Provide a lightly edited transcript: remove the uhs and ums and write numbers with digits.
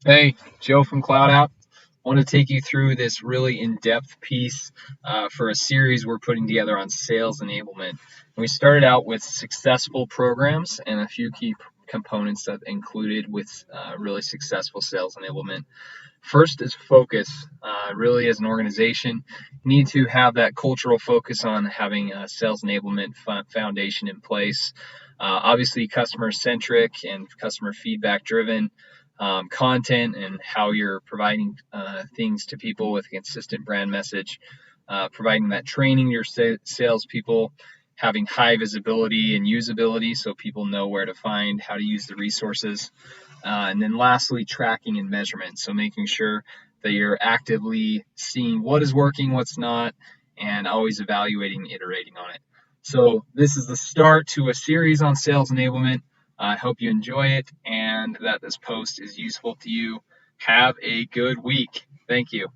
Hey, Joe from Cloud App. I want to take you through this really in-depth piece for a series we're putting together on sales enablement. We started out with successful programs and a few key components that included with really successful sales enablement. First is focus. Really, as an organization, you need to have that cultural focus on having a sales enablement foundation in place. Obviously, customer centric and customer feedback driven content and how you're providing things to people with a consistent brand message, providing that training to your salespeople, having high visibility and usability so people know where to find, how to use the resources. And then lastly, tracking and measurement. So making sure that you're actively seeing what is working, what's not, and always evaluating, iterating on it. So this is the start to a series on sales enablement. I hope you enjoy it and that this post is useful to you. Have a good week. Thank you.